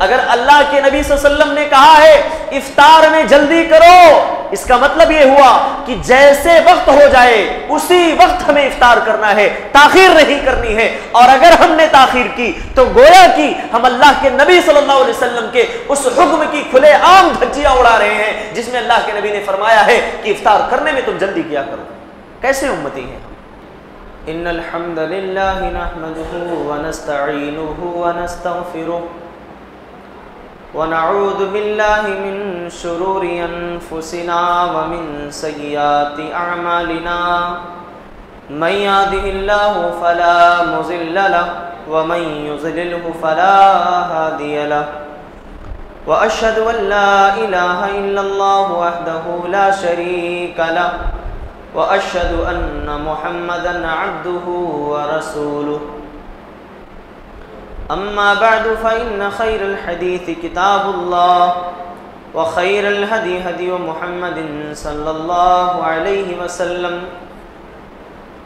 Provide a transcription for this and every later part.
اگر اللہ کے نبی صلی اللہ علیہ وسلم نے کہا ہے افطار میں جلدی کرو، اس کا مطلب یہ ہوا کہ جیسے وقت ہو جائے اسی وقت ہمیں افطار کرنا ہے، تاخیر نہیں کرنی ہے۔ اور اگر ہم نے تاخیر کی تو گویا کہ ہم اللہ کے نبی صلی اللہ علیہ وسلم کے اس حکم کی کھلے عام دھجیاں اڑا رہے ہیں جس میں اللہ کے نبی نے فرمایا ہے کہ افطار کرنے میں تم جلدی کیا کرو۔ کیسے امتی ہیں؟ ان الحمد للہ نحمده ونستعینه ونستغفره ونعوذ باللہ من شرور انفسنا ومن سیئات اعمالنا من يهده الله فلا مضل له ومن يضلل فلا هادي له واشهد ان لا اله الا الله وحده لا شريك له واشهد ان محمدا عبده ورسوله اما بعد فان خير الحديث كتاب الله وخير الهدي هدي محمد صلى الله عليه وسلم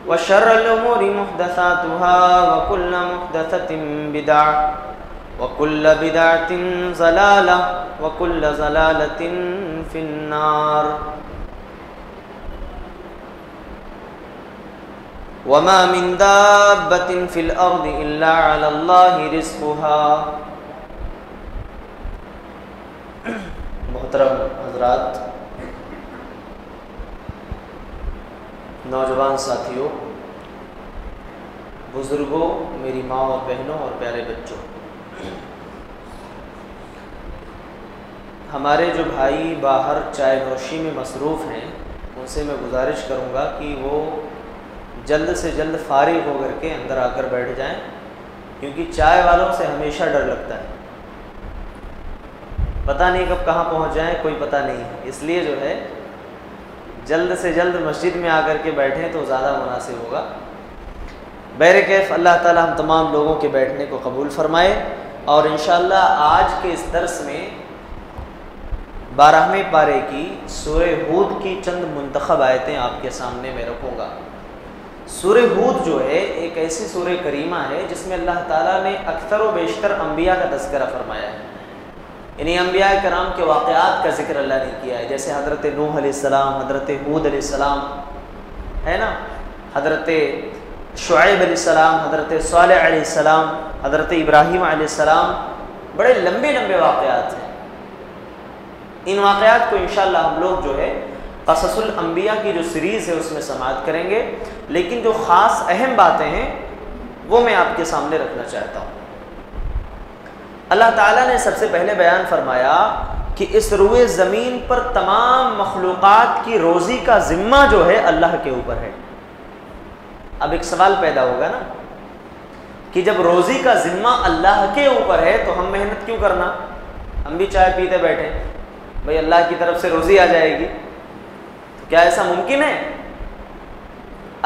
وشر الامور محدثاتها وكل محدثة بدعة وكل بدعة ضلالة وكل ضلالة في النار وما من دابة في الأرض إلا على الله رزقها۔ محترم حضرات، نوجوان ساتھیوں، بزرگوں، میری ماں اور بہنوں اور پیارے بچوں، ہمارے جو بھائی باہر چائے نوشی میں مصروف ہیں ان سے میں گزارش کروں گا کہ وہ جلد سے جلد فارغ ہو کر کے اندر آ کر بیٹھ جائیں، کیونکہ چائے والوں سے ہمیشہ ڈر لگتا ہے، پتہ نہیں کب کہاں پہنچ جائیں، کوئی پتہ نہیں ہے، اس لیے جو ہے جلد سے جلد مسجد میں آ کر کے بیٹھیں تو زیادہ مناسب ہوگا۔ بہرکیف اللہ تعالی ہم تمام لوگوں کے بیٹھنے کو قبول فرمائے، اور انشاءاللہ آج کے اس درس میں 12ویں پارے کی سورہ ہود کی چند منتخب آیتیں آپ کے سامنے میں رکھوں گا۔ سورہ ہود جو ہے ایک ایسی سورہ کریمہ ہے جس میں اللہ تعالیٰ نے اکثر و بیشتر انبیاء کا تذکرہ فرمایا ہے، یعنی انبیاء کرام کے واقعات کا ذکر اللہ نے کیا ہے، جیسے حضرت نوح علیہ السلام، حضرت ہود علیہ السلام ہے نا، حضرت شعیب علیہ السلام، حضرت صالح علیہ السلام، حضرت ابراہیم علیہ السلام، بڑے لمبے لمبے واقعات ہیں۔ ان واقعات کو انشاءاللہ ہم لوگ جو ہے قصص الانبیاء کی جو سیریز ہے اس میں سماعت کریں گے، لیکن جو خاص اہم باتیں ہیں وہ میں آپ کے سامنے رکھنا چاہتا ہوں۔ اللہ تعالیٰ نے سب سے پہلے بیان فرمایا کہ اس روئے زمین پر تمام مخلوقات کی روزی کا ذمہ جو ہے اللہ کے اوپر ہے۔ اب ایک سوال پیدا ہوگا نا کہ جب روزی کا ذمہ اللہ کے اوپر ہے تو ہم محنت کیوں کرنا؟ ہم بھی چائے پیتے بیٹھے بھئی اللہ کی طرف سے روزی آ جائے گی، تو کیا ایسا ممکن ہے؟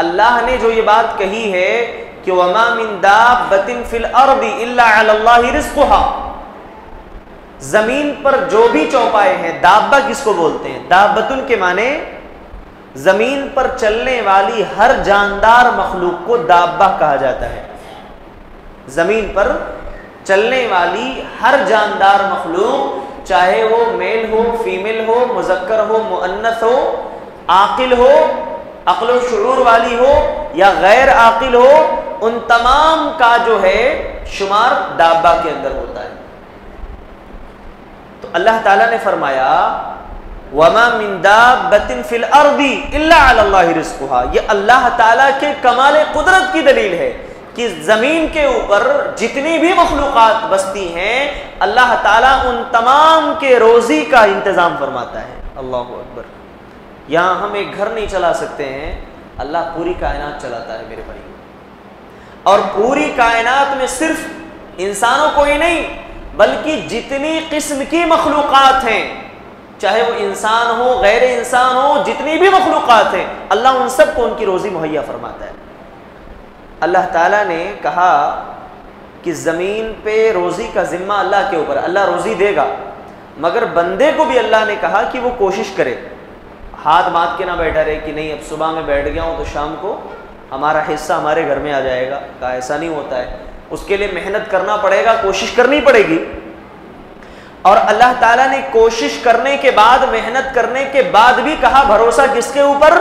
اللہ نے جو یہ بات کہی ہے کہ وَمَا مِن دَابَّةٍ فِي الْأَرْضِ إِلَّا عَلَى اللَّهِ رِزْقُهَا، زمین پر جو بھی چوپائے ہیں، دابہ کس کو بولتے ہیں؟ دابتن کے معنی زمین پر چلنے والی ہر جاندار مخلوق کو دابہ کہا جاتا ہے۔ زمین پر چلنے والی ہر جاندار مخلوق، چاہے وہ میل ہو، فیمیل ہو، مذکر ہو، مؤنث ہو، عاقل ہو، عقل و شعور والی ہو یا غیر عاقل ہو، ان تمام کا جو ہے شمار دابہ کے اندر ہوتا ہے۔ تو اللہ تعالیٰ نے فرمایا وَمَا مِن دَابَّةٍ فِي الْأَرْضِ إِلَّا عَلَى اللَّهِ رِزْقُهَا، یہ اللہ تعالیٰ کے کمال قدرت کی دلیل ہے کہ زمین کے اوپر جتنی بھی مخلوقات بستی ہیں اللہ تعالیٰ ان تمام کے روزی کا انتظام فرماتا ہے۔ اللہ اکبر۔ یہاں ہم ایک گھر نہیں چلا سکتے ہیں، اللہ پوری کائنات چلاتا ہے میرے بھائی، اور پوری کائنات میں صرف انسانوں کو ہی نہیں بلکہ جتنی قسم کی مخلوقات ہیں، چاہے وہ انسان ہو غیر انسان ہو، جتنی بھی مخلوقات ہیں اللہ ان سب کو ان کی روزی مہیا فرماتا ہے۔ اللہ تعالیٰ نے کہا کہ زمین پہ روزی کا ذمہ اللہ کے اوپر، اللہ روزی دے گا، مگر بندے کو بھی اللہ نے کہا کہ وہ کوشش کرے، ہاتھ باندھ کے نہ بیٹھا رہے کہ نہیں اب صبح میں بیٹھ گیا ہوں تو شام کو ہمارا حصہ ہمارے گھر میں آ جائے گا، کہا ایسا نہیں ہوتا ہے، اس کے لیے محنت کرنا پڑے گا، کوشش کرنی پڑے گی۔ اور اللہ تعالیٰ نے کوشش کرنے کے بعد، محنت کرنے کے بعد بھی کہا بھروسہ کس کے اوپر؟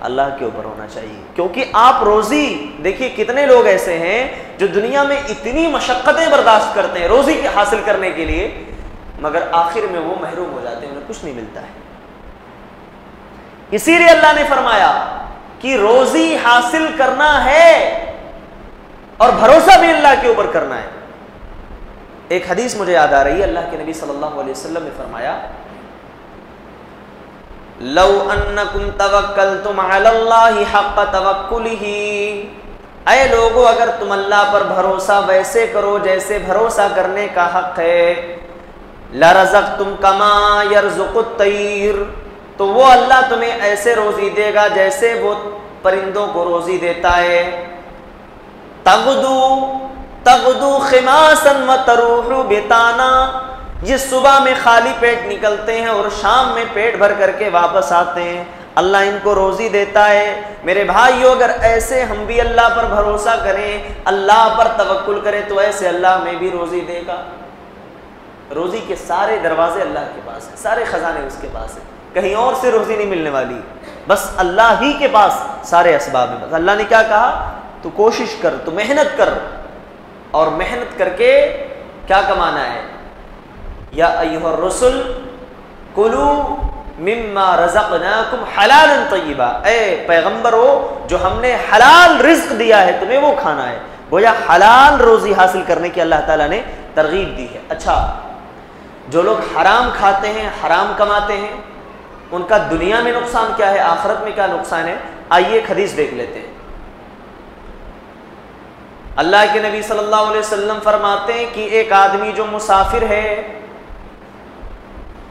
اللہ کے اوپر ہونا چاہیے. کیونکہ آپ روزی دیکھیے کتنے لوگ ایسے ہیں جو دنیا میں اتنی مشقتیں برداشت کرتے ہیں روزی حاصل کرنے کے لیے، مگر آخر میں وہ محروم ہو جاتے ہیں، انہیں کچھ نہیں ملتا ہے. اسی لیے اللہ نے فرمایا کہ روزی حاصل کرنا ہے اور بھروسہ بھی اللہ کے اوپر کرنا ہے. ایک حدیث مجھے یاد آ رہی ہے، اللہ کے نبی صلی اللہ علیہ وسلم نے فرمایا لو انکم توکلتم علی اللہ حق توکلہ، اے لوگو اگر تم اللہ پر بھروسہ ویسے کرو جیسے بھروسہ کرنے کا حق ہے، لرزقتم کما یرزق الطیر، تو وہ اللہ تمہیں ایسے روزی دے گا جیسے وہ پرندوں کو روزی دیتا ہے. تغدو خماسا وتروح بطانا، جس صبح میں خالی پیٹ نکلتے ہیں اور شام میں پیٹ بھر کر کے واپس آتے ہیں، اللہ ان کو روزی دیتا ہے. میرے بھائیو اگر ایسے ہم بھی اللہ پر بھروسہ کریں، اللہ پر توکل کریں، تو ایسے اللہ ہمیں بھی روزی دے گا. روزی کے سارے دروازے اللہ کے پاس ہیں، سارے خزانے اس کے پاس ہیں، کہیں اور سے روزی نہیں ملنے والی، بس اللہ ہی کے پاس سارے اسباب ہیں. بس اللہ نے کیا کہا؟ تو کوشش کر، تو محنت کر، اور محنت کر کے کیا کمانا ہے؟ یا ایھا الرسل کلوا مما رزقناکم حلالا طیبا، اے پیغمبرو جو ہم نے حلال رزق دیا ہے تمہیں وہ کھانا ہے. گویا حلال روزی حاصل کرنے کی اللہ تعالیٰ نے ترغیب دی ہے. اچھا، جو لوگ حرام کھاتے ہیں، حرام کماتے ہیں، ان کا دنیا میں نقصان کیا ہے، آخرت میں کیا نقصان ہے؟ آئیے ایک حدیث دیکھ لیتے ہیں. اللہ کے نبی صلی اللہ علیہ وسلم فرماتے ہیں کہ ایک آدمی جو مسافر ہے،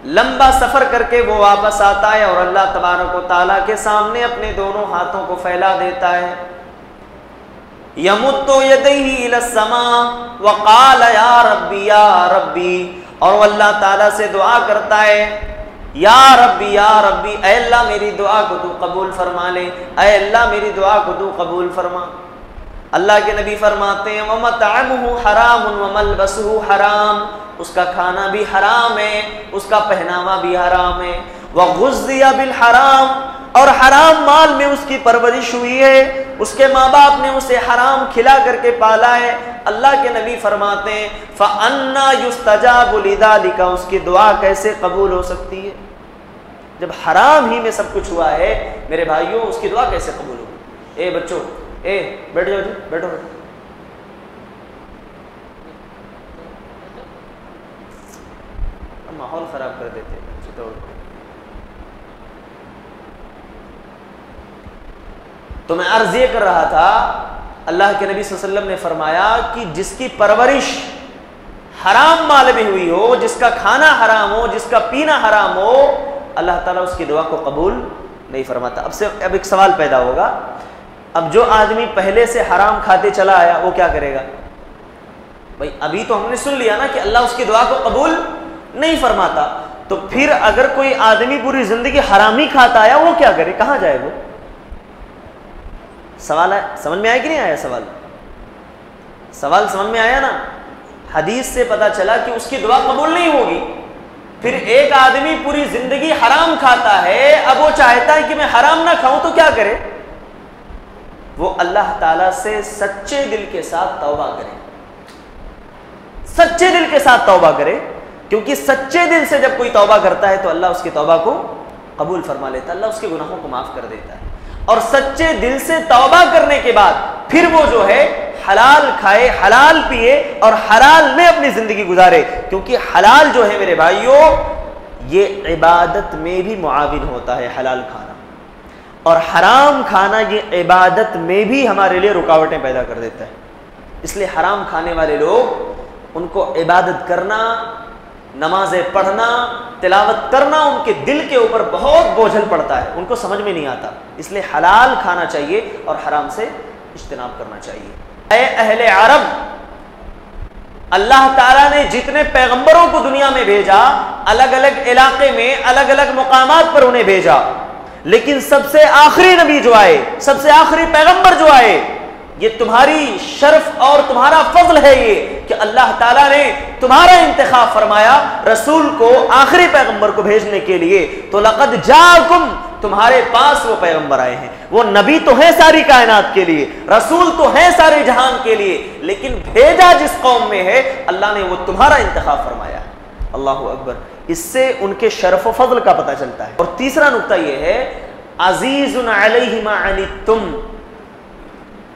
لمبا سفر کر کے وہ واپس آتا ہے اور اللہ تبارک و تعالیٰ کے سامنے اپنے دونوں ہاتھوں کو پھیلا دیتا ہے. یمد یدیہ الی السماء وقال یا ربی یا ربی، اور وہ اللہ تعالیٰ سے دعا کرتا ہے یا ربی یا ربی، اے اللہ میری دعا کو تو قبول فرما لے، اے اللہ میری دعا کو تو قبول فرما. اللہ کے نبی فرماتے ہیں وَمَطْعَمُهُ حَرَامٌ وَمَلْبَسُهُ حَرَام، اس کا کھانا بھی حرام ہے، اس کا پہناوا بھی حرام ہے. وَغُذِّيَ بِالْحَرَام، اور حرام مال میں اس کی پرورش ہوئی ہے، اس کے ماں باپ نے اسے حرام کھلا کر کے پالا ہے. اللہ کے نبی فرماتے ہیں فَأَنَّا يُسْتَجَابُ لِذَلِكَ، اس کی دعا کیسے قبول ہو سکتی ہے؟ جب حرام ہی میں سب کچھ ہوا ہے میرے بھائیوں، اس کی دعا کیسے قبول ہوگی؟ اے بچوں، اے بیٹھ جاؤ جی، بیٹھو بیٹھو. ماحول خراب کر دیتے ہیں. تو میں عرض یہ کر رہا تھا، اللہ کے نبی صلی اللہ علیہ وسلم نے فرمایا کہ جس کی پرورش حرام مال میں ہوئی ہو، جس کا کھانا حرام ہو، جس کا پینا حرام ہو، اللہ تعالیٰ اس کی دعا کو قبول نہیں فرماتا. اب ایک سوال پیدا ہوگا، اب جو آدمی پہلے سے حرام کھاتے چلا آیا وہ کیا کرے گا؟ بھائی ابھی تو ہم نے سن لیا نا کہ اللہ اس کی دعا کو قبول نہیں فرماتا، تو پھر اگر کوئی آدمی پوری زندگی حرامی کھاتا آیا وہ کیا کرے، کہاں جائے وہ؟ سوال ہے، سمجھ میں آیا کہ نہیں آیا سوال؟ سوال سمجھ میں آیا نا؟ حدیث سے پتا چلا کہ اس کی دعا قبول نہیں ہوگی. پھر ایک آدمی پوری زندگی حرام کھاتا ہے، اب وہ چاہتا ہے کہ میں حرام نہ کھاؤں، تو کیا کرے؟ وہ اللہ تعالیٰ سے سچے دل کے ساتھ توبہ کرے، سچے دل کے ساتھ توبہ کرے، کیونکہ سچے دل سے جب کوئی توبہ کرتا ہے تو اللہ اس کی توبہ کو قبول فرما لیتا ہے، اللہ اس کے گناہوں کو معاف کر دیتا ہے. اور سچے دل سے توبہ کرنے کے بعد پھر وہ جو ہے حلال کھائے، حلال پیے اور حلال میں اپنی زندگی گزارے، کیونکہ حلال جو ہے میرے بھائیوں یہ عبادت میں بھی معاون ہوتا ہے حلال کھانا، اور حرام کھانا یہ عبادت میں بھی ہمارے لیے رکاوٹیں پیدا کر دیتا ہے. اس لیے حرام کھانے والے لوگ، ان کو عبادت کرنا، نمازیں پڑھنا، تلاوت کرنا ان کے دل کے اوپر بہت بوجھل پڑتا ہے، ان کو سمجھ میں نہیں آتا. اس لیے حلال کھانا چاہیے اور حرام سے اجتناب کرنا چاہیے. اے اہل عرب، اللہ تعالیٰ نے جتنے پیغمبروں کو دنیا میں بھیجا، الگ الگ علاقے میں الگ الگ مقامات پر انہیں بھیجا، لیکن سب سے آخری نبی جو آئے، سب سے آخری پیغمبر جو آئے، یہ تمہاری شرف اور تمہارا فضل ہے یہ کہ اللہ تعالیٰ نے تمہارا انتخاب فرمایا رسول کو آخری پیغمبر کو بھیجنے کے لیے، تو لقد جاءکم، تمہارے پاس وہ پیغمبر آئے ہیں، وہ نبی تو ہیں ساری کائنات کے لیے، رسول تو ہیں سارے جہان کے لیے، لیکن بھیجا جس قوم میں ہے اللہ نے وہ تمہارا انتخاب فرمایا۔ اللہ اکبر۔ اس سے ان کے شرف و فضل کا پتہ چلتا ہے۔ اور تیسرا نقطہ یہ ہے عزیز علیہ ما عنتم،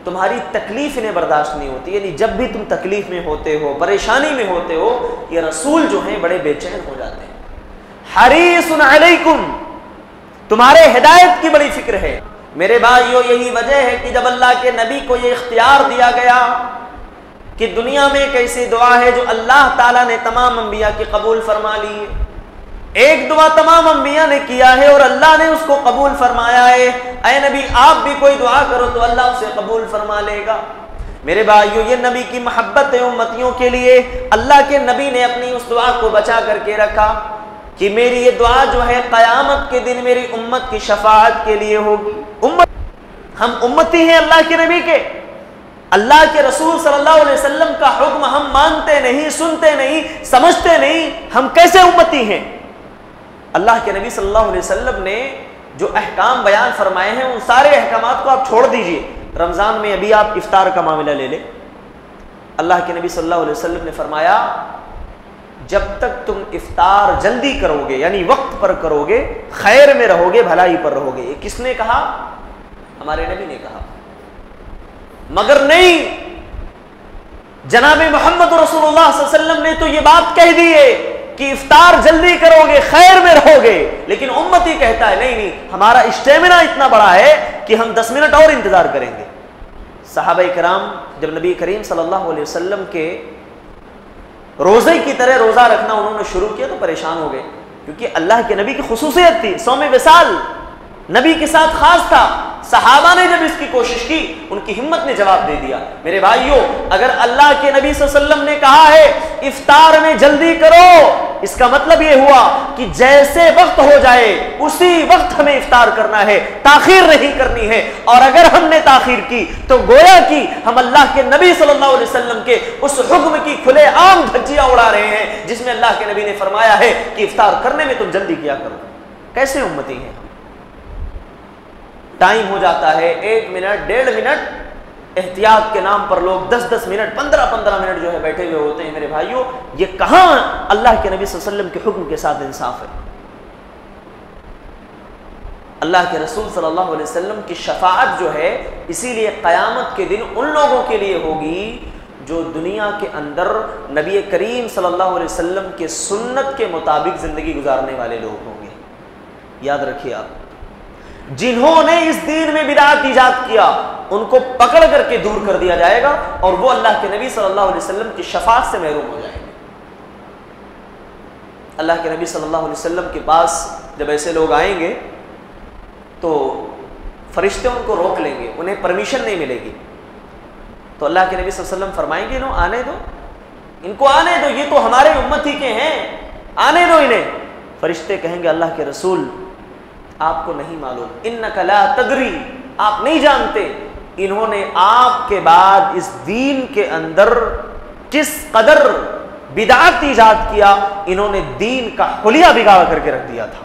تمہاری تکلیف انہیں برداشت نہیں ہوتی، یعنی جب بھی تم تکلیف میں ہوتے ہو، پریشانی میں ہوتے ہو، یہ رسول جو ہیں بڑے بے چین ہو جاتے ہیں۔ حریص علیکم، تمہارے ہدایت کی بڑی فکر ہے۔ میرے بھائیو یہی وجہ ہے کہ جب اللہ کے نبی کو یہ اختیار دیا گیا کہ دنیا میں ایک ایسی دعا ہے جو اللہ تعالیٰ نے تمام انبیاء کی قبول فرما لی ہے، ایک دعا تمام انبیاء نے کیا ہے اور اللہ نے اس کو قبول فرمایا ہے، اے نبی آپ بھی کوئی دعا کرو تو اللہ اسے قبول فرما لے گا۔ میرے بھائیو یہ نبی کی محبت ہے امتیوں کے لیے، اللہ کے نبی نے اپنی اس دعا کو بچا کر کے رکھا کہ میری یہ دعا جو ہے قیامت کے دن میری امت کی شفاعت کے لیے ہوگی۔ ہم امتی ہیں اللہ کے نبی کے، اللہ کے رسول صلی اللہ علیہ وسلم کا حکم ہم مانتے نہیں، سنتے نہیں، سمجھتے نہیں، ہم کیسے امتی ہیں؟ اللہ کے نبی صلی اللہ علیہ وسلم نے جو احکام بیان فرمائے ہیں ان سارے احکامات کو آپ چھوڑ دیجئے۔ رمضان میں ابھی آپ افطار کا معاملہ لے لیں، اللہ کے نبی صلی اللہ علیہ وسلم نے فرمایا جب تک تم افطار جلدی کرو گے یعنی وقت پر کرو گے خیر میں رہو گے، بھلائی پر رہو گے۔ یہ کس نے کہا؟ ہمارے نبی نے کہا۔ مگر نہیں، جناب محمد رسول اللہ صلی اللہ علیہ وسلم نے تو یہ بات کہہ دی ہے کہ افطار جلدی کرو گے خیر میں رہو گے، لیکن امتی کہتا ہے نہیں، ہمارا اسٹیمنا اتنا بڑا ہے کہ ہم 10 منٹ اور انتظار کریں گے۔ صحابہ کرام جب نبی کریم صلی اللہ علیہ وسلم کے روزے کی طرح روزہ رکھنا انہوں نے شروع کیا تو پریشان ہو گئے، کیونکہ اللہ کے نبی کی خصوصیت تھی، صوم وصال نبی کے ساتھ خاص تھا۔ صحابہ نے جب اس کی کوشش کی ان کی ہمت نے جواب دے دیا۔ میرے بھائیوں اگر اللہ کے نبی صلی اللہ علیہ وسلم نے کہا ہے افطار میں جلدی کرو، اس کا مطلب یہ ہوا کہ جیسے وقت ہو جائے اسی وقت ہمیں افطار کرنا ہے، تاخیر نہیں کرنی ہے، اور اگر ہم نے تاخیر کی تو گویا کہ ہم اللہ کے نبی صلی اللہ علیہ وسلم کے اس حکم کی کھلے عام دھجیاں اڑا رہے ہیں جس میں اللہ کے نبی نے فرمایا ہے کہ افطار کرنے میں تم جلدی کیا کرو۔ کیسے امتی ہیں؟ ٹائم ہو جاتا ہے 1 منٹ 1.5 منٹ، احتیاط کے نام پر لوگ 10 منٹ 15 منٹ جو ہے بیٹھے ہوئے ہوتے ہیں۔ میرے بھائیوں یہ کہاں اللہ کے نبی صلی اللہ علیہ وسلم کے حکم کے ساتھ انصاف ہے؟ اللہ کے رسول صلی اللہ علیہ وسلم کی شفاعت جو ہے اسی لیے قیامت کے دن ان لوگوں کے لیے ہوگی جو دنیا کے اندر نبی کریم صلی اللہ علیہ وسلم کے سنت کے مطابق زندگی گزارنے والے لوگ ہوں گے۔ یاد رکھیے آپ، جنہوں نے اس دین میں بدعت ایجاد کیا ان کو پکڑ کر کے دور کر دیا جائے گا اور وہ اللہ کے نبی صلی اللہ علیہ وسلم کی شفاعت سے محروم ہو جائیں گے۔ اللہ کے نبی صلی اللہ علیہ وسلم کے پاس جب ایسے لوگ آئیں گے تو فرشتے ان کو روک لیں گے، انہیں پرمیشن نہیں ملے گی، تو اللہ کے نبی صلی اللہ علیہ وسلم فرمائیں گے آنے دو، ان کو آنے دو، یہ تو ہمارے امتی کے ہیں، آنے دو انہیں۔ فرشتے کہیں گے اللہ کے رسول آپ کو نہیں معلوم، انک لا تدری، آپ نہیں جانتے انہوں نے آپ کے بعد اس دین کے اندر کس قدر بدعت ایجاد کیا، انہوں نے دین کا حلیہ بگاڑ کر کے رکھ دیا تھا،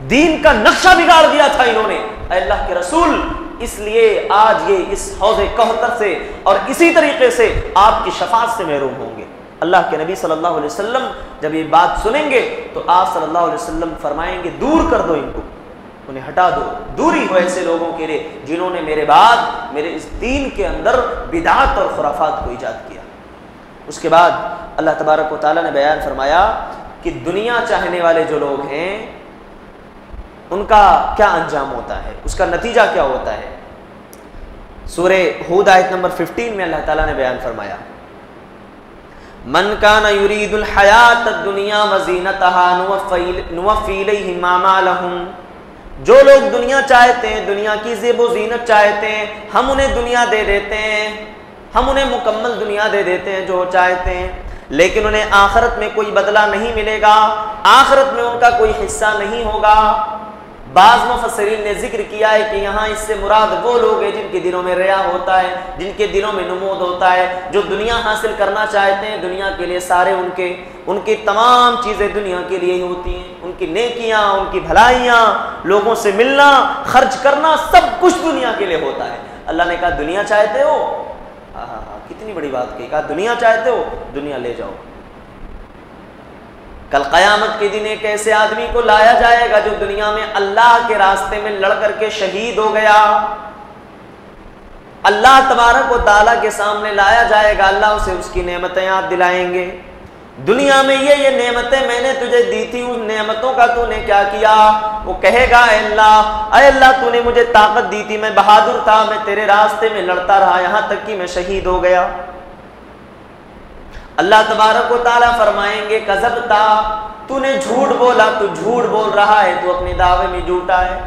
دین کا نقشہ بگاڑ دیا تھا انہوں نے۔ اے اللہ کے رسول اس لیے آج یہ اس حوض کوثر سے اور اسی طریقے سے آپ کی شفاعت سے محروم ہوں گے۔ اللہ کے نبی صلی اللہ علیہ وسلم جب یہ بات سنیں گے تو آپ صلی اللہ علیہ وسلم فرمائیں گے دور کر دو ان کو، انہیں ہٹا دو، دوری ہو ایسے لوگوں کے لیے جنہوں نے میرے بعد میرے اس دین کے اندر بدعات اور خرافات کو ایجاد کیا۔ اس کے بعد اللہ تبارک و تعالیٰ نے بیان فرمایا کہ دنیا چاہنے والے جو لوگ ہیں ان کا کیا انجام ہوتا ہے، اس کا نتیجہ کیا ہوتا ہے۔ سورہ ہود آیت نمبر 15 میں اللہ تعالیٰ نے بیان فرمایا من کان یرید الحیات الدنیا وزینتها نوفی الیہم اعمالہم، جو لوگ دنیا چاہتے ہیں، دنیا کی زیب و زینت چاہتے ہیں، ہم انہیں دنیا دے دیتے ہیں، ہم انہیں مکمل دنیا دے دیتے ہیں جو چاہتے ہیں، لیکن انہیں آخرت میں کوئی بدلہ نہیں ملے گا، آخرت میں ان کا کوئی حصہ نہیں ہوگا۔ بعض مفسرین نے ذکر کیا ہے کہ یہاں اس سے مراد وہ لوگ ہیں جن کے دلوں میں ریا ہوتا ہے، جن کے دلوں میں نمود ہوتا ہے، جو دنیا حاصل کرنا چاہتے ہیں، دنیا کے لیے سارے ان کی تمام چیزیں دنیا کے لیے ہی ہوتی ہیں، ان کی نیکیاں، ان کی بھلائیاں، لوگوں سے ملنا، خرچ کرنا، سب کچھ دنیا کے لیے ہوتا ہے۔ اللہ نے کہا دنیا چاہتے ہو، کتنی بڑی بات کہی، کہا دنیا چاہتے ہو، دنیا لے جاؤ۔ کل قیامت کے دن ایک ایسے آدمی کو لایا جائے گا جو دنیا میں اللہ کے راستے میں لڑ کر کے شہید ہو گیا، اللہ تبارک و تعالیٰ کے سامنے لایا جائے گا، اللہ اسے اس کی نعمتیں یاد دلائیں گے، دنیا میں یہ نعمتیں میں نے تجھے دی تھی، ان نعمتوں کا تو نے کیا کیا؟ وہ کہے گا اے اللہ تو نے مجھے طاقت دی تھی، میں بہادر تھا، میں تیرے راستے میں لڑتا رہا، یہاں تک کہ میں شہید ہو گیا۔ اللہ تبارک و تعالیٰ فرمائیں گے کذبتا، تو نے جھوٹ بولا، تو جھوٹ بول رہا ہے، تو اپنے دعوے میں جھوٹا ہے،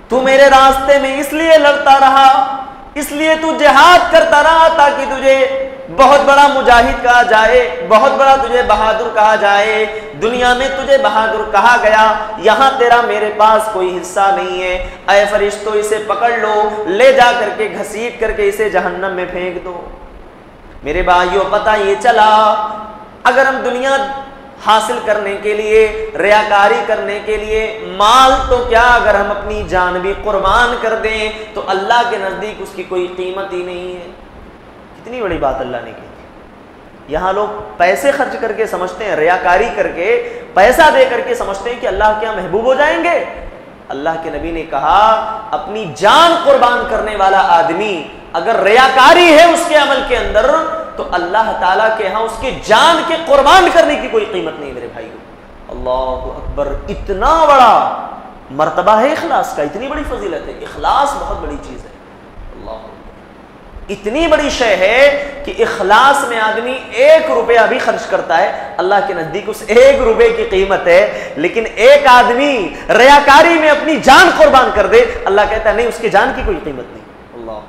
تو میرے راستے میں اس لیے لڑتا رہا، اس لیے تو جہاد کرتا رہا تاکہ تجھے بہت بڑا مجاہد کہا جائے، بہت بڑا تجھے بہادر کہا جائے، دنیا میں تجھے بہادر کہا گیا، یہاں تیرا میرے پاس کوئی حصہ نہیں ہے، اے فرشتوں اسے پکڑ لو، لے جا کر کے گھسیٹ کر کے اسے جہنم میں پھینک دو۔ میرے بھائیوں پتہ یہ چلا، اگر ہم دنیا حاصل کرنے کے لیے، ریاکاری کرنے کے لیے، مال تو کیا اگر ہم اپنی جان بھی قربان کر دیں تو اللہ کے نزدیک اس کی کوئی قیمت ہی نہیں ہے۔ کتنی بڑی بات اللہ نے کی۔ یہاں لوگ پیسے خرچ کر کے سمجھتے ہیں، ریاکاری کر کے، پیسہ دے کر کے سمجھتے ہیں کہ اللہ کیا محبوب ہو جائیں گے۔ اللہ کے نبی نے کہا اپنی جان قربان کرنے والا آدمی اگر ریاکاری ہے اس کے عمل کے اندر تو اللہ تعالیٰ کے ہاں اس کی جان کے قربان کرنے کی کوئی قیمت نہیں میرے بھائیو۔ اللہ اکبر، اتنا بڑا مرتبہ ہے اخلاص کا، اتنی بڑی فضیلت ہے، اخلاص بہت بڑی چیز ہے۔ اللہ اتنی بڑی شے ہے کہ اخلاص میں آدمی 1 روپیہ بھی خرچ کرتا ہے، اللہ کے نزدیک اس 1 روپے کی قیمت ہے، لیکن ایک آدمی ریاکاری میں اپنی جان قربان کر دے، اللہ کہتا ہے نہیں، اس کی جان کی کوئی قیمت نہیں۔ اللہ،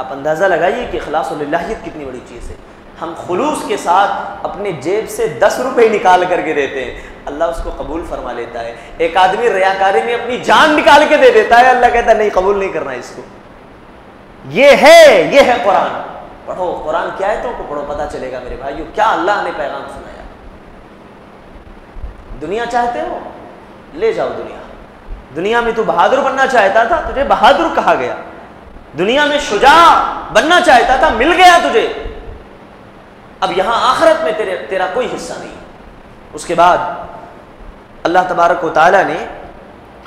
آپ اندازہ لگائیے کہ اخلاص للہیت کتنی بڑی چیز ہے۔ ہم خلوص کے ساتھ اپنے جیب سے 10 روپے نکال کر کے دیتے ہیں، اللہ اس کو قبول فرما لیتا ہے۔ ایک آدمی ریاکاری میں اپنی جان نکال کے دے دیتا ہے، اللہ کہتا ہے نہیں، قبول نہیں کرنا اس کو۔ یہ ہے قرآن۔ پڑھو قرآن کی آیتوں کو پڑھو، پتہ چلے گا میرے بھائیو کیا اللہ نے پیغام سنایا۔ دنیا چاہتے ہو، لے جاؤ دنیا۔ دنیا میں تو بہادر بننا چاہتا تھا، تجھے بہادر کہا گیا۔ دنیا میں شجاع بننا چاہتا تھا، مل گیا تجھے۔ اب یہاں آخرت میں تیرا کوئی حصہ نہیں۔ اس کے بعد اللہ تبارک و تعالیٰ نے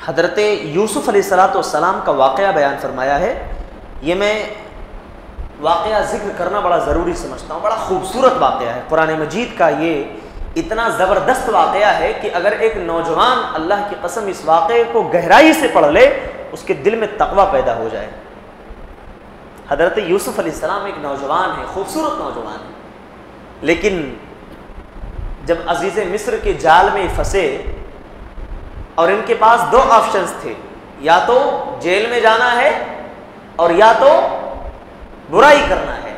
حضرت یوسف علیہ السلام کا واقعہ بیان فرمایا ہے۔ یہ میں واقعہ ذکر کرنا بڑا ضروری سمجھتا ہوں، بڑا خوبصورت واقعہ ہے قرآن مجید کا۔ یہ اتنا زبردست واقعہ ہے کہ اگر ایک نوجوان اللہ کی قسم اس واقعے کو گہرائی سے پڑھ لے، اس کے دل میں تقویٰ پیدا ہو جائے۔ حضرت یوسف علیہ السلام ایک نوجوان ہے، خوبصورت نوجوان ہے، لیکن جب عزیز مصر کے جال میں پھنسے اور ان کے پاس 2 آپشنز تھے، یا تو جیل میں جانا ہے اور یا تو برائی کرنا ہے،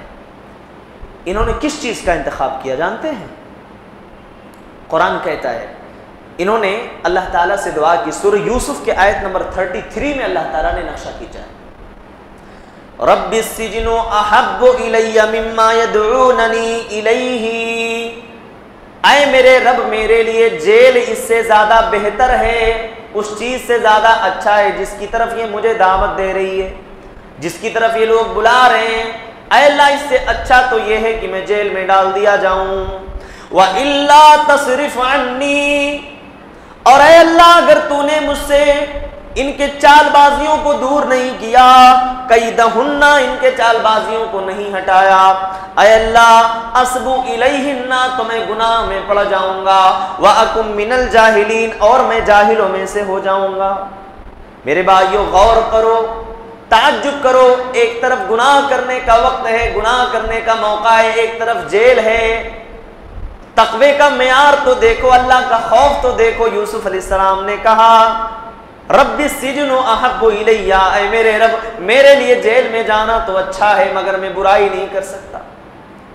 انہوں نے کس چیز کا انتخاب کیا جانتے ہیں؟ قرآن کہتا ہے انہوں نے اللہ تعالیٰ سے دعا کی۔ سورہ یوسف کے آیت نمبر 33 میں اللہ تعالیٰ نے نقشہ کھینچا ہے، رب السجن احب الی مما یدعوننی الیہ، اے میرے رب میرے لیے جیل اس سے زیادہ بہتر ہے، اس چیز سے زیادہ اچھا ہے جس کی طرف یہ مجھے دعوت دے رہی ہے، جس کی طرف یہ لوگ بلا رہے ہیں۔ اے اللہ اس سے اچھا تو یہ ہے کہ میں جیل میں ڈال دیا جاؤں۔ وَإِلَّا تَصْرِفْ عَنِّي، اور اے اللہ اگر تو نے مجھ سے ان کے چال بازیوں کو دور نہیں کیا، کیدہن، ان کے چال بازیوں کو نہیں ہٹایا، اے اللہ اصبو الیہن، تو میں گناہ میں پڑ جاؤں گا، وَأَكُمْ مِنَ الْجَاهِلِينَ، اور میں جاہلوں میں سے ہو جاؤں گا۔ میرے بھائیو غور کرو، تعجب کرو، ایک طرف گناہ کرنے کا وقت ہے، گناہ کرنے کا موقع ہے، ایک طرف جیل ہے۔ تقوی کا معیار تو دیکھو، اللہ کا خوف تو دیکھو۔ یوسف علیہ السلام نے کہا رب السجن احب الیہ، اے میرے رب میرے لیے جیل میں جانا تو اچھا ہے مگر میں برائی نہیں کر سکتا۔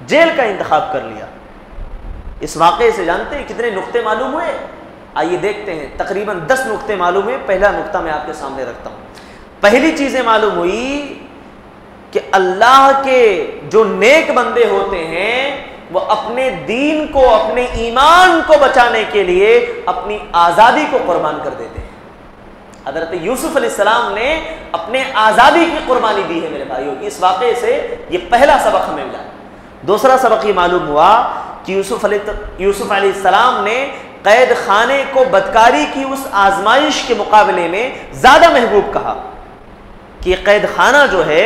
جیل کا انتخاب کر لیا۔ اس واقعے سے جانتے ہیں کتنے نقطے معلوم ہوئے؟ آئیے دیکھتے ہیں، تقریباً 10 نقطے معلوم ہیں. پہلا نقطہ میں آپ کے سامنے رکھتا ہوں. پہلی چیزیں معلوم ہوئی کہ اللہ کے جو نیک بندے ہوتے ہیں وہ اپنے دین کو، اپنے ایمان کو بچانے کے لیے اپنی آزادی کو قربان کر دیتے ہیں. حضرت یوسف علیہ السلام نے اپنے آزادی کی قربانی دی ہے میرے بھائیوں. اس واقعے سے یہ پہلا سبق ہمیں ملا. دوسرا سبق یہ معلوم ہوا کہ یوسف علیہ السلام نے قید خانے کو بدکاری کی اس آزمائش کے مقابلے میں زیادہ محبوب کہا کہ یہ قید خانہ جو ہے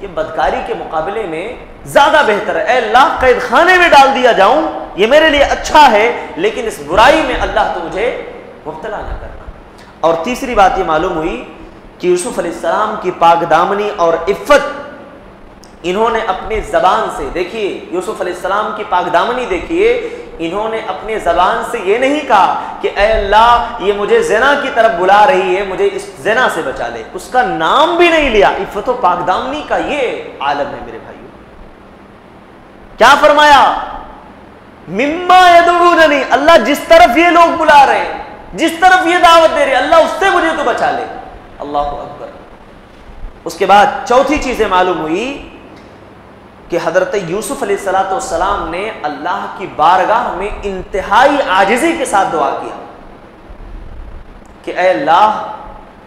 یہ بدکاری کے مقابلے میں زیادہ بہتر ہے. اے اللہ قید خانے میں ڈال دیا جاؤں یہ میرے لیے اچھا ہے، لیکن اس برائی میں اللہ تو مجھے مبتلا نہ کرنا. اور تیسری بات یہ معلوم ہوئی کہ یوسف علیہ السلام کی پاک دامنی اور عفت انہوں نے اپنے زبان سے، دیکھیے یوسف علیہ السلام کی پاک دامنی دیکھیے، انہوں نے اپنے زبان سے یہ نہیں کہا کہ اے اللہ یہ مجھے زنا کی طرف بلا رہی ہے، مجھے اس زنا سے بچا لے. اس کا نام بھی نہیں لیا. عفت و پاک دامنی کا یہ عالم ہے میرے بھائیوں. کیا فرمایا؟ مما یدعوننی، اللہ جس طرف یہ لوگ بلا رہے ہیں، جس طرف یہ دعوت دے رہے ہیں، اللہ اس سے مجھے تو بچا لے. اللہ اکبر. اس کے بعد چوتھی چیزیں معلوم ہوئی کہ حضرت یوسف علیہ السلام نے اللہ کی بارگاہ میں انتہائی عاجزی کے ساتھ دعا کیا کہ اے اللہ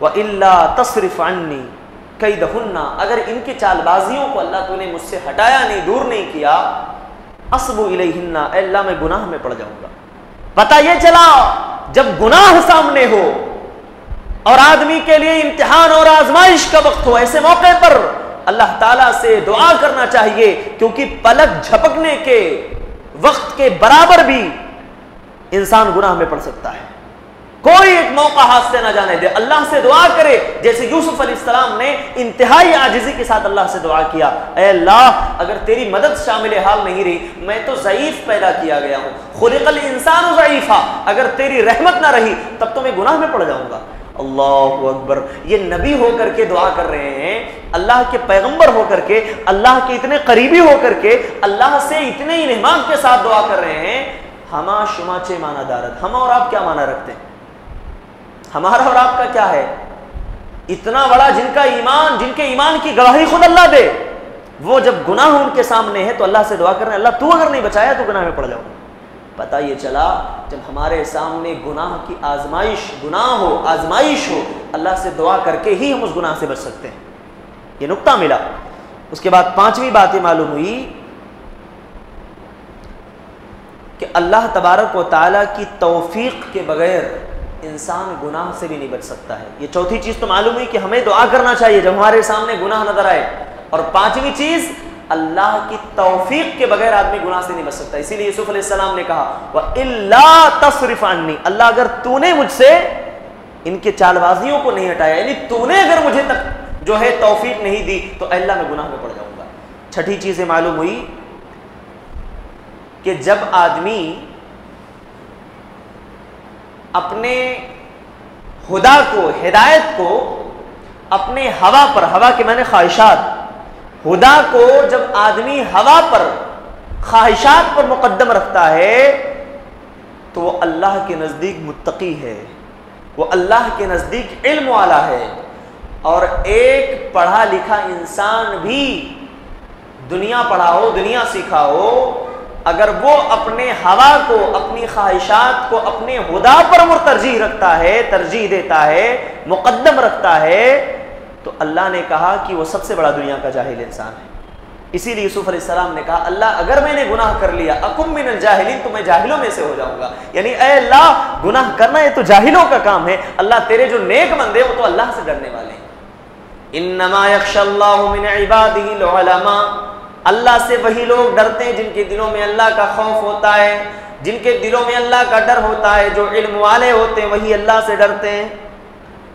وَإِلَّا تَصْرِفْ عَنِّي كَيْدَهُنَّ، اگر ان کی چال بازیوں کو اللہ تو نے مجھ سے ہٹایا نہیں، دور نہیں کیا، أَصْبُ إِلَيْهِنَّ، اے اللہ میں گناہ میں پڑ جاؤں گا. پتہ یہ چلا جب گناہ سامنے ہو اور آدمی کے لیے امتحان اور آزمائش کا وقت ہو، ایسے موقع پر اللہ تعالیٰ سے دعا کرنا چاہیے، کیونکہ پلک جھپکنے کے وقت کے برابر بھی انسان گناہ میں پڑ سکتا ہے. کوئی ایک موقع ہاتھ سے نہ جانے دے، اللہ سے دعا کرے جیسے یوسف علیہ السلام نے انتہائی عاجزی کے ساتھ اللہ سے دعا کیا. اے اللہ اگر تیری مدد شامل حال نہیں رہی، میں تو ضعیف پیدا کیا گیا ہوں، خلق الانسان ضعیفا، اگر تیری رحمت نہ رہی تب تو میں گناہ میں پڑ جاؤں گا. اللہ اکبر. یہ نبی ہو کر کے دعا کر رہے ہیں، اللہ کے پیغمبر ہو کر کے، اللہ کے اتنے قریبی ہو کر کے، اللہ سے اتنے انہمام کے ساتھ دعا کر رہے ہیں. ہما شما چے مانا دارت، ہم اور آپ کیا مانا رکھتے ہیں؟ ہمارا اور آپ کا کیا ہے؟ اتنا بڑا جن کے ایمان کی گواہی خود اللہ دے، وہ جب گناہ ان کے سامنے ہے تو اللہ سے دعا کر رہے ہیں اللہ تو اگر نہیں بچایا تو گناہ میں پڑ جاؤں. پتہ یہ چلا جب ہمارے سامنے گناہ کی آزمائش ہو اللہ سے دعا کر کے ہی ہم اس گناہ سے بچ سکتے ہیں. یہ نقطہ ملا. اس کے بعد پانچویں بات یہ معلوم ہوئی کہ اللہ تبارک و تعالیٰ کی توفیق کے بغیر انسان گناہ سے بھی نہیں بچ سکتا ہے. یہ چوتھی چیز تو معلوم ہوئی کہ ہمیں دعا کرنا چاہیے جب ہمارے سامنے گناہ نظر آئے. اور پانچویں چیز، اللہ کی توفیق کے بغیر آدمی گناہ سے نہیں بچ سکتا. اسی لیے یوسف علیہ السلام نے کہا وَإِلَّا تَصْرِفْ عَنِّي، اللہ اگر تو نے مجھ سے ان کے چال بازیوں کو نہیں ہٹایا، یعنی تو نے اگر مجھے تک جو ہے توفیق نہیں دی تو اے اللہ میں گناہ میں پڑ جاؤں گا. چھٹی چیزیں معلوم ہوئی کہ جب آدمی اپنے خدا کو، ہدایت کو اپنے ہوا پر، ہوا کے معنی خواہشات، خدا کو جب آدمی ہوا پر، خواہشات پر مقدم رکھتا ہے تو وہ اللہ کے نزدیک متقی ہے، وہ اللہ کے نزدیک علم والا ہے. اور ایک پڑھا لکھا انسان بھی، دنیا پڑھا ہو، دنیا سیکھا ہو، اگر وہ اپنے ہوا کو، اپنی خواہشات کو اپنے خدا پر ترجیح دیتا ہے، مقدم رکھتا ہے، تو اللہ نے کہا کہ وہ سب سے بڑا دنیا کا جاہل انسان ہے. اسی لیے یوسف علیہ السلام نے کہا اللہ اگر میں نے گناہ کر لیا اکم من الجاہلین، تو میں جاہلوں میں سے ہو جاؤں گا. یعنی اے اللہ گناہ کرنا یہ تو جاہلوں کا کام ہے، اللہ تیرے جو نیک بندے وہ تو اللہ سے ڈرنے والے ہیں. انما یخشی اللہ من عبادہ العلماء، اللہ سے وہی لوگ ڈرتے ہیں جن کے دلوں میں اللہ کا خوف ہوتا ہے، جن کے دلوں میں اللہ کا ڈر ہوتا ہے، جو علم والے ہوتے ہیں وہی اللہ سے ڈرتے ہیں.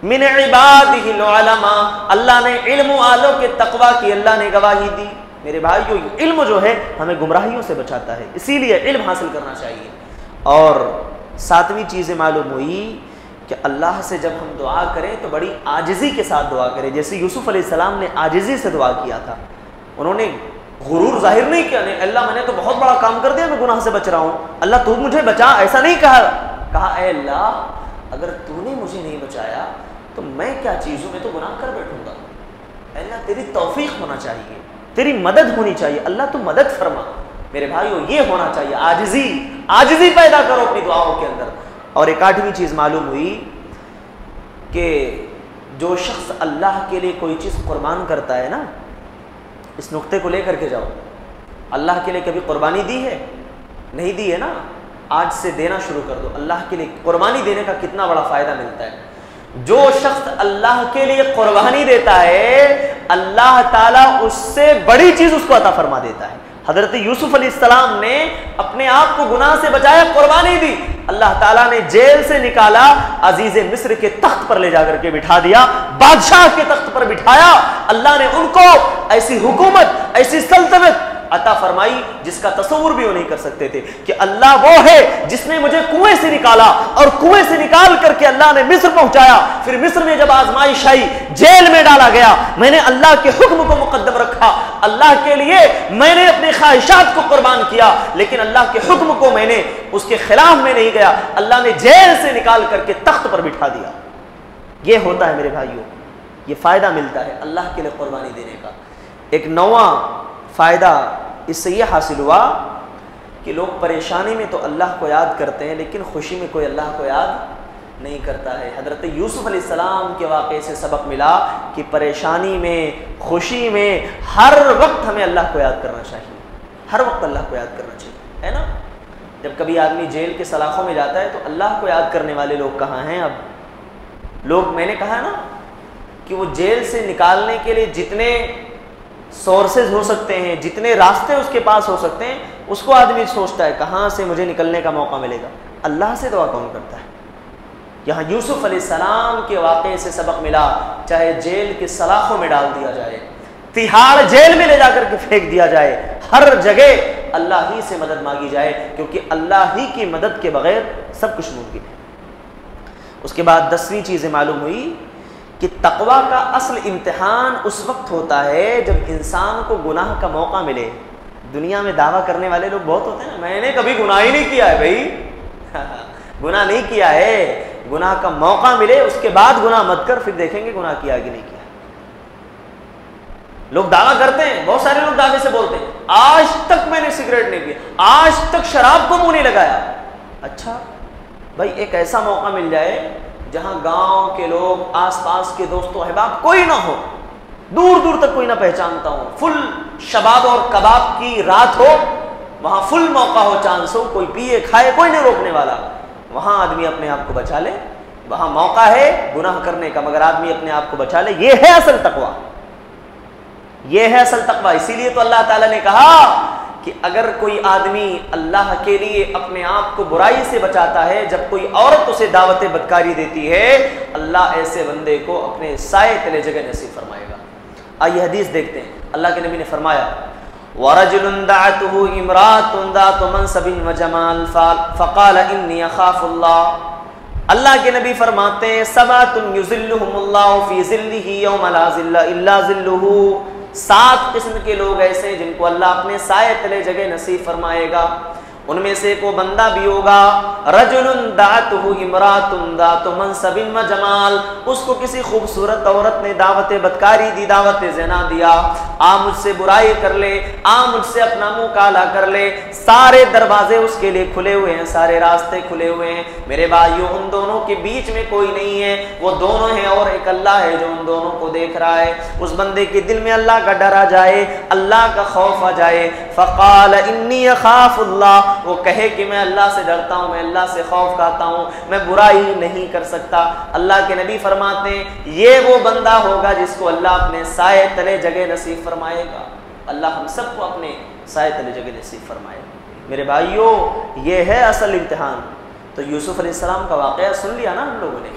من عبادہ العلماء، اللہ نے علم والوں کے تقوی کی اللہ نے گواہی دی. میرے بھائیو علم جو ہے ہمیں گمراہیوں سے بچاتا ہے، اسی لیے علم حاصل کرنا چاہیے. اور ساتویں چیزیں معلوم ہوئی کہ اللہ سے جب ہم دعا کریں تو بڑی عاجزی کے ساتھ دعا کریں، جیسے یوسف علیہ السلام نے عاجزی سے دعا کیا تھا. انہوں نے غرور ظاہر نہیں کیا، نہیں اللہ میں نے تو بہت بڑا کام کر دیا، میں گناہ سے بچ رہا ہوں، اللہ تو مجھے بچا، ایسا نہیں کہا. کہا اے اللہ اگر تو نے مجھے نہیں بچایا تو میں کیا چیز ہوں، میں تو گناہ کر بیٹھوں گا، اے اللہ تیری توفیق ہونا چاہیے، تیری مدد ہونی چاہیے، اللہ تو مدد فرما۔ میرے بھائیو یہ ہونا چاہیے، عاجزی پیدا کرو اپنی دعاؤں کے اندر۔ اور ایک آٹھویں چیز معلوم ہوئی کہ جو شخص اللہ کے لیے کوئی چیز قربان کرتا ہے نا، اس نقطے کو لے کر کے جاؤ، اللہ کے لیے کبھی قربانی دی ہے؟ نہیں دی ہے نا، آج سے دینا شروع کر دو۔ اللہ کے لیے قربانی دینے کا کتنا بڑا فائدہ ملتا ہے۔ جو شخص اللہ کے لیے قربانی دیتا ہے اللہ تعالیٰ اس سے بڑی چیز اس کو عطا فرما دیتا ہے۔ حضرت یوسف علیہ السلام نے اپنے آپ کو گناہ سے بچایا، قربانی دی، اللہ تعالیٰ نے جیل سے نکالا، عزیز مصر کے تخت پر لے جا کر کے بٹھا دیا، بادشاہ کے تخت پر بٹھایا۔ اللہ نے ان کو ایسی حکومت، ایسی سلطنت عطا فرمائی جس کا تصور بھی وہ نہیں کر سکتے تھے، کہ اللہ وہ ہے جس نے مجھے کنویں سے نکالا اور کنویں سے نکال کر کے اللہ نے مصر پہنچایا، پھر مصر میں جب آزمائش آئی جیل میں ڈالا گیا، میں نے اللہ کے حکم کو مقدم رکھا، اللہ کے لیے میں نے اپنے خواہشات کو قربان کیا، لیکن اللہ کے حکم کو میں نے اس کے خلاف میں نہیں گیا، اللہ نے جیل سے نکال کر کے تخت پر بٹھا دیا۔ یہ ہوتا ہے میرے بھائیوں، یہ فائدہ ملتا ہے اللہ کے لیے قربانی دینے کا۔ ایک نواں فائدہ اس سے یہ حاصل ہوا کہ لوگ پریشانی میں تو اللہ کو یاد کرتے ہیں لیکن خوشی میں کوئی اللہ کو یاد نہیں کرتا ہے۔ حضرت یوسف علیہ السلام کے واقعے سے سبق ملا کہ پریشانی میں، خوشی میں، ہر وقت ہمیں اللہ کو یاد کرنا چاہیے، ہر وقت اللہ کو یاد کرنا چاہیے، ہے نا؟ جب کبھی آدمی جیل کے سلاخوں میں جاتا ہے تو اللہ کو یاد کرنے والے لوگ کہاں ہیں؟ اب لوگ، میں نے کہا نا کہ وہ جیل سے نکالنے کے لیے جتنے سورسز ہو سکتے ہیں، جتنے راستے اس کے پاس ہو سکتے ہیں، اس کو آدمی سوچتا ہے کہاں سے مجھے نکلنے کا موقع ملے گا۔ اللہ سے دعا کون کرتا ہے؟ یہاں یوسف علیہ السلام کے واقعے سے سبق ملا، چاہے جیل کے سلاخوں میں ڈال دیا جائے، تہاڑ جیل میں لے جا کر کے پھینک دیا جائے، ہر جگہ اللہ ہی سے مدد مانگی جائے، کیونکہ اللہ ہی کی مدد کے بغیر سب کچھ ممکن ہے۔ اس کے بعد 10ویں چیزیں معلوم ہوئی کہ تقویٰ کا اصل امتحان اس وقت ہوتا ہے جب انسان کو گناہ کا موقع ملے۔ دنیا میں دعویٰ کرنے والے لوگ بہت ہوتے ہیں نا، میں نے کبھی گناہ ہی نہیں کیا ہے بھائی، گناہ نہیں کیا ہے، گناہ کا موقع ملے اس کے بعد گناہ مت کر، پھر دیکھیں گے گناہ کیا کہ نہیں کیا۔ لوگ دعویٰ کرتے ہیں، بہت سارے لوگ دعوے سے بولتے ہیں آج تک میں نے سگریٹ نہیں پیا، آج تک شراب کو منہ نہیں لگایا۔ اچھا بھائی، ایک ایسا موقع مل جائے جہاں گاؤں کے لوگ، آس پاس کے دوست و احباب کوئی نہ ہو، دور دور تک کوئی نہ پہچانتا ہو، فل شباب اور کباب کی رات ہو، وہاں فل موقع ہو، چانس ہو، کوئی پیے کھائے، کوئی نہیں روکنے والا، وہاں آدمی اپنے آپ کو بچا لے، وہاں موقع ہے گناہ کرنے کا مگر آدمی اپنے آپ کو بچا لے۔ یہ ہے اصل تقویٰ، یہ ہے اصل تقویٰ۔ اسی لیے تو اللہ تعالیٰ نے کہا کہ اگر کوئی آدمی اللہ کے لیے اپنے آپ کو برائی سے بچاتا ہے، جب کوئی عورت اسے دعوت بدکاری دیتی ہے، اللہ ایسے بندے کو اپنے سائے تلے جگہ نصیب فرمائے گا۔ آئیے حدیث دیکھتے ہیں، اللہ کے نبی نے فرمایا وَرَجُلٌ دَعَتْهُ امْرَأَةٌ ذَاتُ مَنْصَبٍ وَجَمَالٍ فَقَالَ إِنِّي أَخَافُ اللَّهَ۔ اللہ کے نبی فرماتے ہیں سَبْعَةٌ يُظِلُّهُمُ اللَّهُ فِي ظِلِّهِ يَوْمَ لَا ظِلَّ إِلَّا ظِلُّهُ۔ 7 قسم کے لوگ ایسے ہیں جن کو اللہ اپنے سائے تلے جگہ نصیب فرمائے گا، ان میں سے کو بندہ بھی ہوگا رجل دعته امرأة ذات منصب وجمال، اس کو کسی خوبصورت عورت نے دعوت بدکاری دی، دعوت زنا دیا، آ مجھ سے برائی کر لے، آ مجھ سے اپنا منہ کالا کر لے، سارے دروازے اس کے لیے کھلے ہوئے ہیں، سارے راستے کھلے ہوئے ہیں۔ میرے بھائیو، ان دونوں کے بیچ میں کوئی نہیں ہے، وہ دونوں ہیں اور ایک اللہ ہے جو ان دونوں کو دیکھ رہا ہے۔ اس بندے کے دل میں اللہ کا ڈر آ جائے، اللہ کا خوف آ جائے، فقال انی اخاف اللہ، وہ کہے کہ میں اللہ سے ڈرتا ہوں، میں اللہ سے خوف کھاتا ہوں، میں برائی نہیں کر سکتا۔ اللہ کے نبی فرماتے ہیں یہ وہ بندہ ہوگا جس کو اللہ اپنے سائے تلے جگہ نصیب فرمائے گا۔ اللہ ہم سب کو اپنے سائے تلے جگہ نصیب فرمائے گا۔ میرے بھائیوں، یہ ہے اصل امتحان۔ تو یوسف علیہ السلام کا واقعہ سن لیا نا ہم لوگوں نے،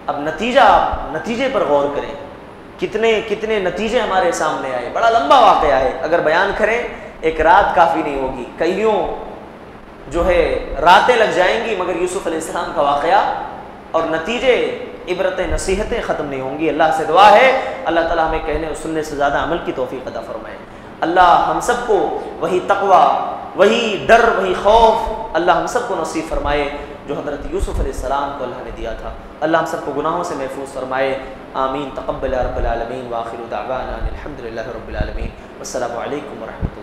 اب نتیجے پر غور کریں، کتنے نتیجے ہمارے سامنے آئے۔ بڑا لمبا واقعہ ہے، اگر بیان کریں ایک رات کافی نہیں ہوگی، کئیوں جو ہے راتیں لگ جائیں گی، مگر یوسف علیہ السلام کا واقعہ اور نتیجے، عبرتیں، نصیحتیں ختم نہیں ہوں گی۔ اللہ سے دعا ہے اللہ تعالیٰ ہمیں کہنے اور سننے سے زیادہ عمل کی توفیق عطا فرمائے۔ اللہ ہم سب کو وہی تقویٰ، وہی ڈر، وہی خوف اللہ ہم سب کو نصیب فرمائے۔ جو حضرت یوسف علیہ السلام کو اللہ نے دیا تھا۔ اللہ ہم سب کو گناہوں سے محفوظ فرمائے، آمین۔ تقبل رب العالمین، وآخر دعوانا الحمدللہ رب العالمین، والسلام علیکم ورحمۃ اللہ۔